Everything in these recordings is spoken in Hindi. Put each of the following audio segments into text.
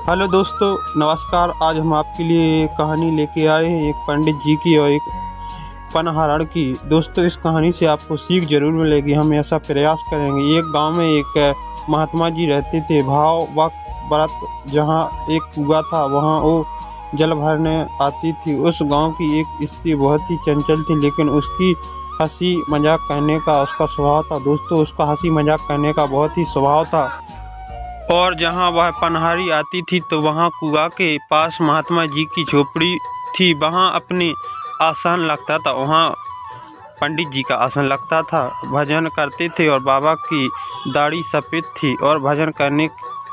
हेलो दोस्तों, नमस्कार। आज हम आपके लिए एक कहानी लेके आए हैं, एक पंडित जी की और एक पनहरण की। दोस्तों, इस कहानी से आपको सीख जरूर मिलेगी। हम ऐसा प्रयास करेंगे। एक गांव में एक महात्मा जी रहते थे। भाव वक्त व्रत जहां एक कुआं था, वहां वो जल भरने आती थी। उस गांव की एक स्त्री बहुत ही चंचल थी, लेकिन उसकी हंसी मजाक करने का उसका स्वभाव था। दोस्तों, उसका हंसी मजाक करने का बहुत ही स्वभाव था। और जहाँ वह पनहारी आती थी तो वहाँ कुआं के पास महात्मा जी की झोपड़ी थी। वहाँ अपने आसन लगता था, वहाँ पंडित जी का आसन लगता था। भजन करते थे और बाबा की दाढ़ी सफ़ेद थी और भजन करने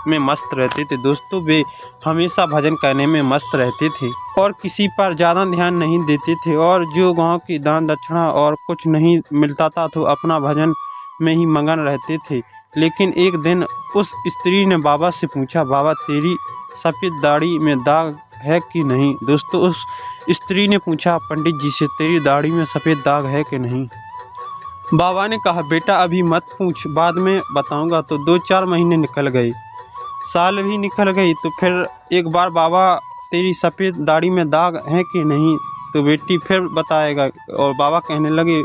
में मस्त रहते थे। दोस्तों, वे हमेशा भजन करने में मस्त रहते थे और किसी पर ज़्यादा ध्यान नहीं देते थे। और जो गांव की दान दक्षिणा और कुछ नहीं मिलता था तो अपना भजन में ही मगन रहते थे। लेकिन एक दिन उस स्त्री ने बाबा से पूछा, बाबा तेरी सफ़ेद दाढ़ी में दाग है कि नहीं। दोस्तों, उस स्त्री ने पूछा पंडित जी से, तेरी दाढ़ी में सफ़ेद दाग है कि नहीं। बाबा ने कहा, बेटा अभी मत पूछ, बाद में बताऊंगा। तो 2-4 महीने निकल गए, साल भी निकल गई। तो फिर एक बार, बाबा तेरी सफ़ेद दाढ़ी में दाग है कि नहीं। तो बेटी फिर बताएगा। और बाबा कहने लगे,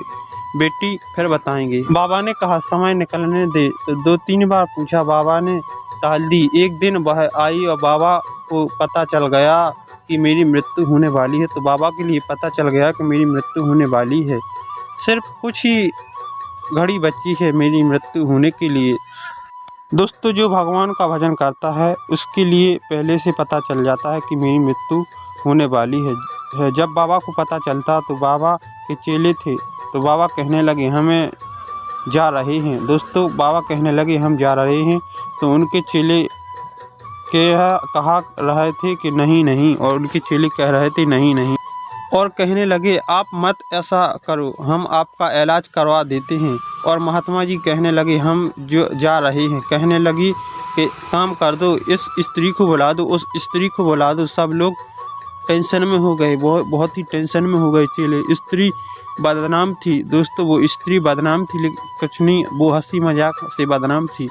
बेटी फिर बताएंगे। बाबा ने कहा, समय निकलने दे। तो 2-3 बार पूछा, बाबा ने टाल दी। एक दिन वह आई और बाबा को पता चल गया कि मेरी मृत्यु होने वाली है। तो बाबा के लिए पता चल गया कि मेरी मृत्यु होने वाली है, सिर्फ कुछ ही घड़ी बची है मेरी मृत्यु होने के लिए। दोस्तों, जो भगवान का भजन करता है उसके लिए पहले से पता चल जाता है कि मेरी मृत्यु होने वाली है। जब बाबा को पता चलता तो बाबा के चेले थे, तो बाबा कहने लगे हमें जा रहे हैं। दोस्तों, बाबा कहने लगे हम जा रहे हैं। तो उनके चेले कहा रहे थे कि नहीं नहीं, और उनके चेले कह रहे थे नहीं नहीं, और कहने लगे आप मत ऐसा करो, हम आपका इलाज करवा देते हैं। और महात्मा जी कहने लगे हम जो जा रहे हैं। कहने लगी कि काम कर दो, इस स्त्री को बुला दो, उस स्त्री को बुला दो। सब लोग टेंशन में हो गए, बहुत ही टेंशन में हो गए चेले। स्त्री बदनाम थी। दोस्तों, वो स्त्री बदनाम थी, लेकिन कुछ नहीं, वो हंसी मजाक से बदनाम थी।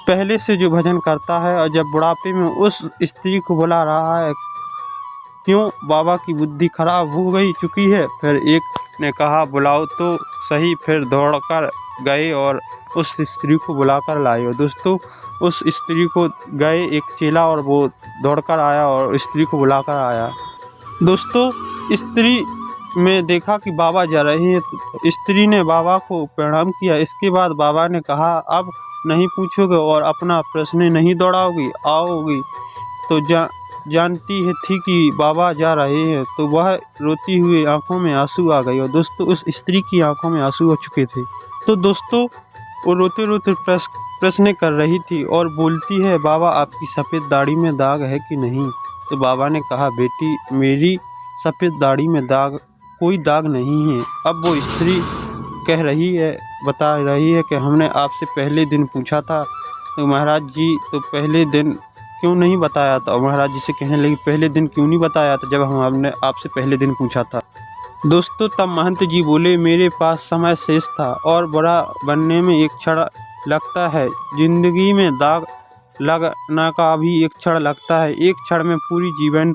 पहले से जो भजन करता है और जब बुढ़ापे में उस स्त्री को बुला रहा है, क्यों बाबा की बुद्धि खराब हो गई चुकी है। फिर एक ने कहा बुलाओ तो सही। फिर दौड़कर गए और उस स्त्री को बुलाकर लाए। और दोस्तों, उस स्त्री को गए एक चेला और वो दौड़कर आया और स्त्री को बुलाकर आया। दोस्तों, स्त्री में देखा कि बाबा जा रहे हैं, तो स्त्री ने बाबा को प्रणाम किया। इसके बाद बाबा ने कहा, अब नहीं पूछोगे और अपना प्रश्न नहीं दौड़ाओगी, आओगी। तो जानती है थी कि बाबा जा रहे हैं, तो वह रोती हुई आंखों में आंसू आ गए। और दोस्तों, उस स्त्री की आंखों में आंसू आ चुके थे। तो दोस्तों, वो रोते रोते प्रश्न कर रही थी और बोलती है, बाबा आपकी सफ़ेद दाढ़ी में दाग है कि नहीं। तो बाबा ने कहा, बेटी मेरी सफ़ेद दाढ़ी में कोई दाग नहीं है। अब वो स्त्री कह रही है, बता रही है कि हमने आपसे पहले दिन पूछा था तो महाराज जी, तो पहले दिन क्यों नहीं बताया था। और महाराज जी से कहने लगी, पहले दिन क्यों नहीं बताया था जब हमने आपसे पहले दिन पूछा था। दोस्तों, तब महंत जी बोले, मेरे पास समय शेष था और बड़ा बनने में एक क्षण लगता है, जिंदगी में दाग लगना का भी एक क्षण लगता है। एक क्षण में पूरी जीवन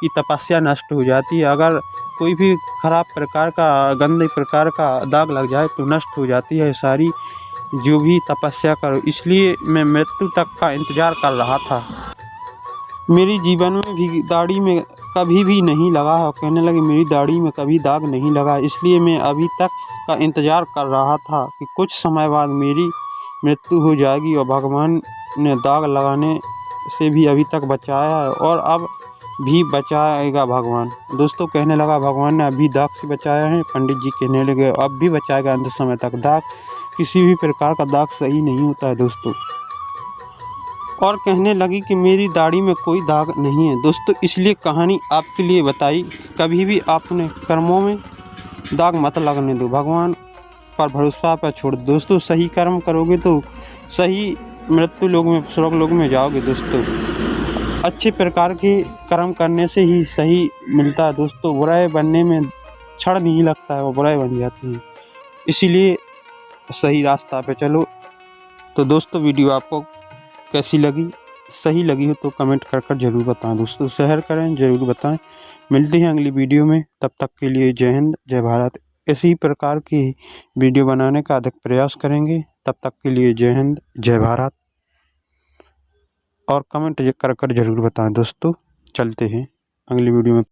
की तपस्या नष्ट हो जाती है। अगर कोई भी खराब प्रकार का, गंदे प्रकार का दाग लग जाए तो नष्ट हो जाती है सारी जो भी तपस्या करो। इसलिए मैं मृत्यु तक का इंतज़ार कर रहा था। मेरी जीवन में भी दाढ़ी में कभी भी नहीं लगा है। कहने लगे मेरी दाढ़ी में कभी दाग नहीं लगा, इसलिए मैं अभी तक का इंतज़ार कर रहा था कि कुछ समय बाद मेरी मृत्यु हो जाएगी। और भगवान ने दाग लगाने से भी अभी तक बचाया है और अब भी बचाएगा भगवान। दोस्तों, कहने लगा भगवान ने अभी दाग से बचाया है। पंडित जी कहने लगे अब भी बचाएगा अंत समय तक। दाग, किसी भी प्रकार का दाग सही नहीं होता है दोस्तों। और कहने लगी कि मेरी दाढ़ी में कोई दाग नहीं है। दोस्तों, इसलिए कहानी आपके लिए बताई, कभी भी आपने कर्मों में दाग मत लगने दो, भगवान पर भरोसा पर छोड़ दो। दोस्तों, सही कर्म करोगे तो सही मृत्यु लोक में, स्वर्ग लोक में जाओगे। दोस्तों, अच्छे प्रकार के कर्म करने से ही सही मिलता है। दोस्तों, बुराई बनने में क्षण नहीं लगता है, वो बुराई बन जाती है। इसीलिए सही रास्ता पे चलो। तो दोस्तों, वीडियो आपको कैसी लगी सही लगी हो तो कमेंट कर ज़रूर बताएं दोस्तों, शेयर करें, ज़रूर बताएं। मिलते हैं अगली वीडियो में, तब तक के लिए जय हिंद जय भारत। इसी प्रकार की वीडियो बनाने का अधिक प्रयास करेंगे। तब तक के लिए जय हिंद जय भारत, और कमेंट कर ज़रूर बताएं दोस्तों। चलते हैं अगली वीडियो में।